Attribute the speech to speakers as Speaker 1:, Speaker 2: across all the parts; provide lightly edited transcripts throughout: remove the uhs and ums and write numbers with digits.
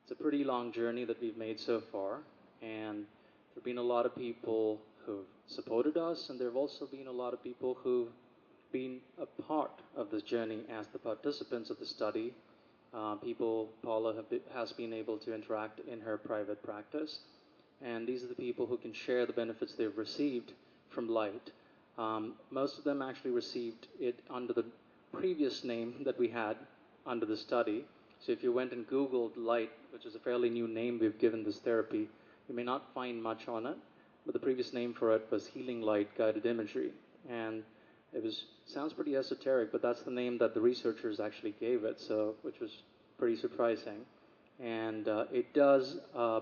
Speaker 1: It's a pretty long journey that we've made so far, and there have been a lot of people who've supported us, and there have also been a lot of people who've been a part of this journey as the participants of the study. Paula has been able to interact in her private practice, and these are the people who can share the benefits they've received from Light. Most of them actually received it under the previous name that we had under the study. So if you went and Googled Light, which is a fairly new name we've given this therapy, you may not find much on it, but the previous name for it was Healing Light Guided Imagery. And sounds pretty esoteric, but that's the name that the researchers actually gave it, which was pretty surprising. And it does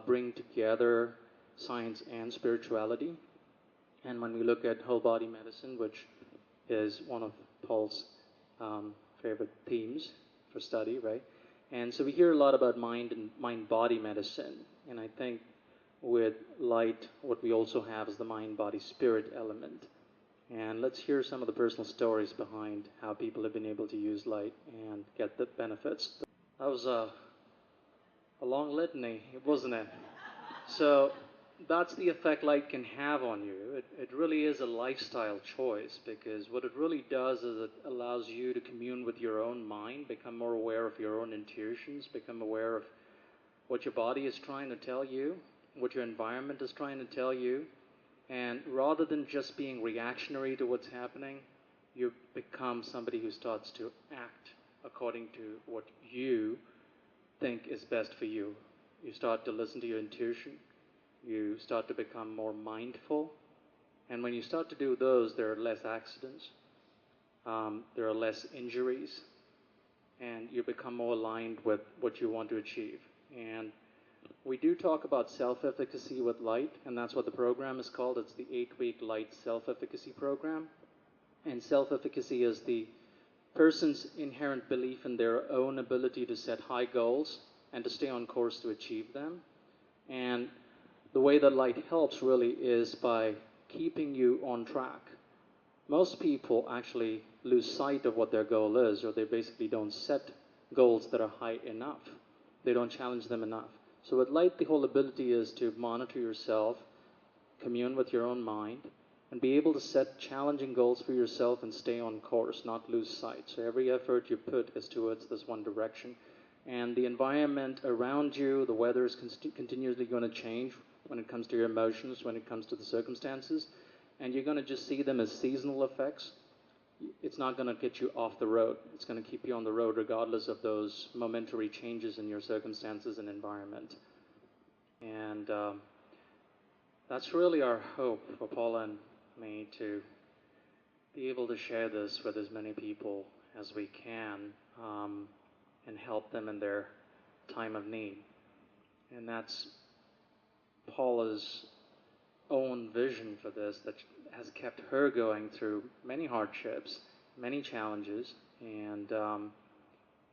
Speaker 1: bring together science and spirituality. And when we look at whole body medicine, which is one of Paul's favorite themes for study, right? And so we hear a lot about mind and mind-body medicine. And I think with Light, what we also have is the mind-body-spirit element. And let's hear some of the personal stories behind how people have been able to use Light and get the benefits. That was a long litany, wasn't it? So that's the effect Light can have on you. It really is a lifestyle choice, because what it really does is it allows you to commune with your own mind, become more aware of your own intuitions, become aware of what your body is trying to tell you, what your environment is trying to tell you. And rather than just being reactionary to what's happening, you become somebody who starts to act according to what you think is best for you. You start to listen to your intuition. You start to become more mindful. And when you start to do those, there are less accidents. There are less injuries. And you become more aligned with what you want to achieve. And we do talk about self-efficacy with Light, and that's what the program is called. It's the 8-week Light Self-Efficacy Program. And self-efficacy is the person's inherent belief in their own ability to set high goals and to stay on course to achieve them. And the way that Light helps really is by keeping you on track. Most people actually lose sight of what their goal is, or they basically don't set goals that are high enough. They don't challenge them enough. So with Light, the whole ability is to monitor yourself, commune with your own mind, and be able to set challenging goals for yourself and stay on course, not lose sight. So every effort you put is towards this one direction. And the environment around you, the weather is continuously going to change when it comes to your emotions, when it comes to the circumstances. And you're going to just see them as seasonal effects. It's not going to get you off the road. It's going to keep you on the road regardless of those momentary changes in your circumstances and environment. And that's really our hope for Paula and me, to be able to share this with as many people as we can, and help them in their time of need. And that's Paula's own vision for this that has kept her going through many hardships, many challenges, and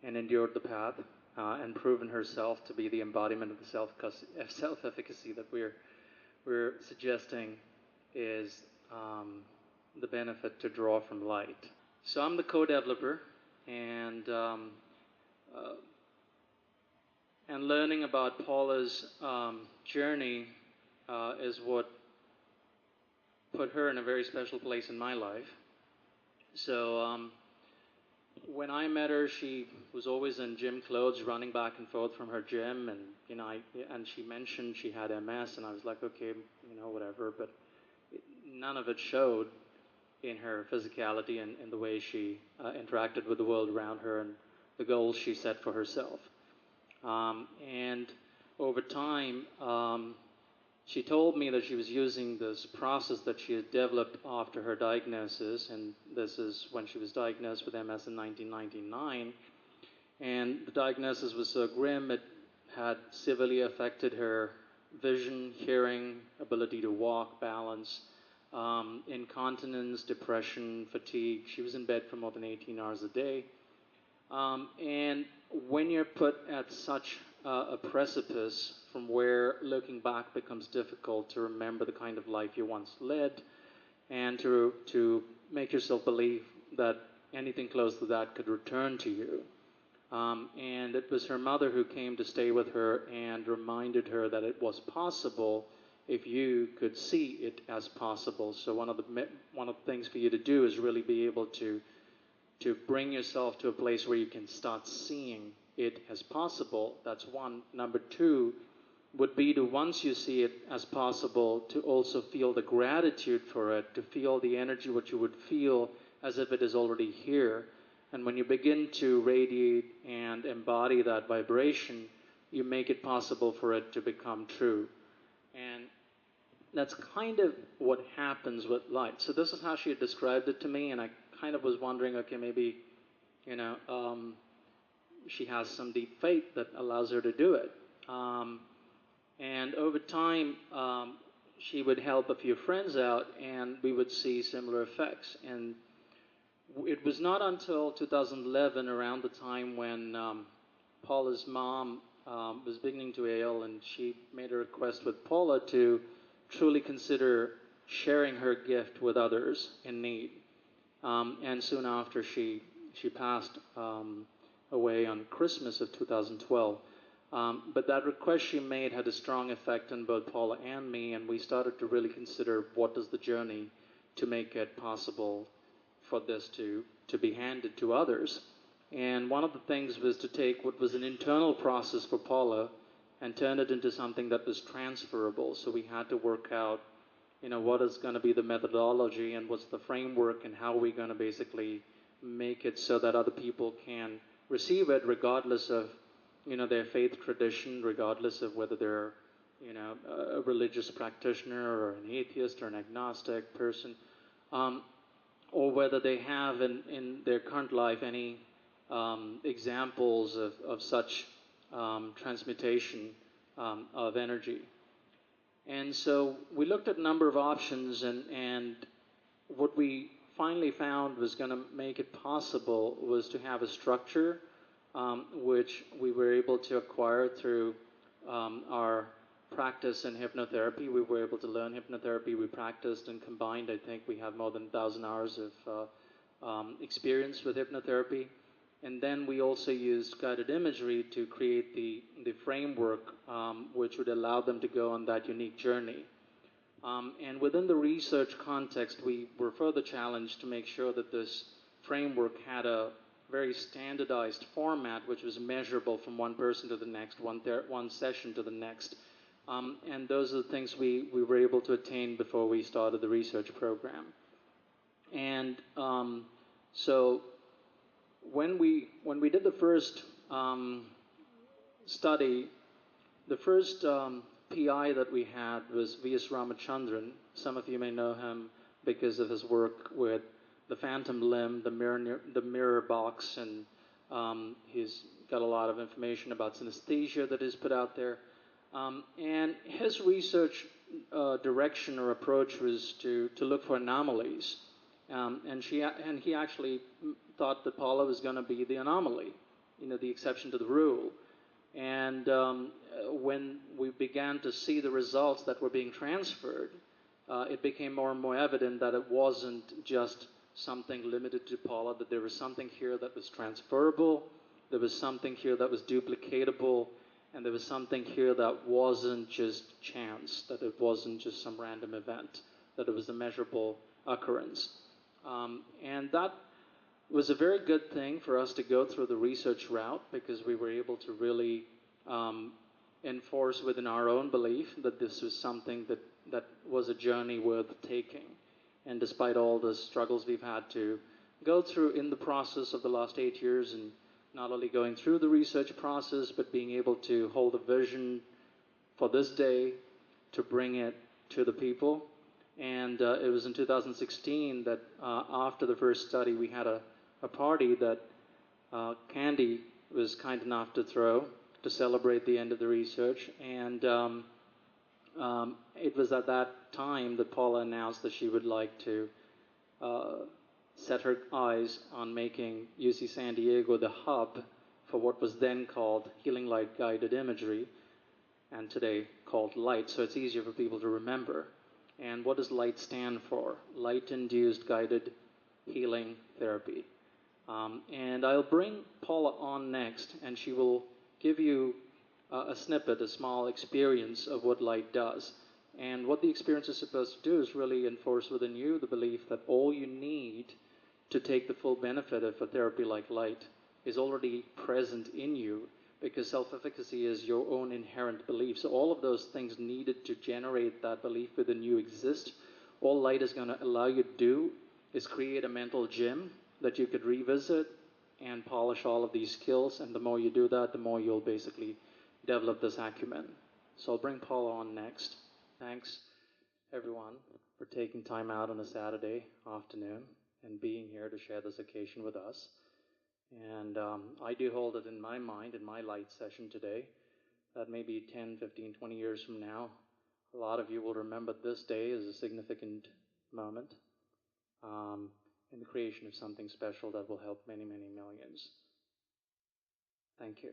Speaker 1: endured the path, and proven herself to be the embodiment of the self-efficacy that we're suggesting is the benefit to draw from Light. So I'm the co-developer, and learning about Paula's journey is what put her in a very special place in my life. So when I met her, she was always in gym clothes, running back and forth from her gym, and and she mentioned she had MS, and I was like, okay, whatever. But none of it showed in her physicality and in the way she interacted with the world around her and the goals she set for herself. And over time, she told me that she was using this process that she had developed after her diagnosis, and this is when she was diagnosed with MS in 1999. And the diagnosis was so grim, it had severely affected her vision, hearing, ability to walk, balance, incontinence, depression, fatigue. She was in bed for more than 18 hours a day. And when you're put at such a precipice from where looking back becomes difficult to remember the kind of life you once led, and to make yourself believe that anything close to that could return to you, And it was her mother who came to stay with her and reminded her that it was possible if you could see it as possible. So one of the things for you to do is really be able to bring yourself to a place where you can start seeing it as possible. That's one. Number two would be to, once you see it as possible, to also feel the gratitude for it, to feel the energy, what you would feel as if it is already here. And when you begin to radiate and embody that vibration, you make it possible for it to become true. And that's kind of what happens with light. So this is how she had described it to me, and I kind of was wondering, okay, maybe, you know, she has some deep faith that allows her to do it. And over time, she would help a few friends out, and we would see similar effects. And it was not until 2011, around the time when Paula's mom was beginning to ail, and she made a request with Paula to truly consider sharing her gift with others in need. And soon after, she passed away on Christmas of 2012. But that request she made had a strong effect on both Paula and me, and we started to really consider what is the journey to make it possible for this to be handed to others. And one of the things was to take what was an internal process for Paula and turn it into something that was transferable. So we had to work out, you know, what is going to be the methodology and what's the framework and how we're going to basically make it so that other people can receive it regardless of, you know, their faith tradition, regardless of whether they're, you know, a religious practitioner or an atheist or an agnostic person, or whether they have in their current life any examples of such transmutation of energy. And so we looked at a number of options, and what we finally found was going to make it possible was to have a structure which we were able to acquire through our practice in hypnotherapy. We were able to learn hypnotherapy. We practiced and combined, I think we have more than 1,000 hours of experience with hypnotherapy. And then we also used guided imagery to create the framework which would allow them to go on that unique journey. And within the research context, we were further challenged to make sure that this framework had a very standardized format which was measurable from one person to the next, one session to the next. And those are the things we were able to attain before we started the research program. And so when we did the first study, the first PI that we had was V.S. Ramachandran. Some of you may know him because of his work with the phantom limb, the mirror box, and he's got a lot of information about synesthesia that is put out there. And his research direction or approach was to look for anomalies. And he actually thought that Paula was going to be the anomaly, you know, the exception to the rule. And when we began to see the results that were being transferred, it became more and more evident that it wasn't just something limited to Paula, that there was something here that was transferable, there was something here that was duplicatable, and there was something here that wasn't just chance, that it wasn't just some random event, that it was a measurable occurrence. And that was a very good thing for us to go through the research route, because we were able to really enforce within our own belief that this was something that was a journey worth taking. And despite all the struggles we've had to go through in the process of the last 8 years, and not only going through the research process, but being able to hold a vision for this day to bring it to the people. And it was in 2016 that after the first study, we had a party that Candy was kind enough to throw to celebrate the end of the research. And it was at that time that Paula announced that she would like to set her eyes on making UC San Diego the hub for what was then called Healing Light Guided Imagery, and today called Light, so it's easier for people to remember. And what does Light stand for? Light-Induced Guided Healing Therapy. And I'll bring Paula on next, and she will give you a snippet, a small experience of what light does. And what the experience is supposed to do is really enforce within you the belief that all you need to take the full benefit of a therapy like light is already present in you, because self-efficacy is your own inherent belief. So all of those things needed to generate that belief within you exist. All light is going to allow you to do is create a mental gym that you could revisit and polish all of these skills. And the more you do that, the more you'll basically develop this acumen. So I'll bring Paula on next. Thanks, everyone, for taking time out on a Saturday afternoon and being here to share this occasion with us. And I do hold it in my mind, in my light session today, that maybe 10, 15, 20 years from now, a lot of you will remember this day as a significant moment in the creation of something special that will help many, many millions. Thank you.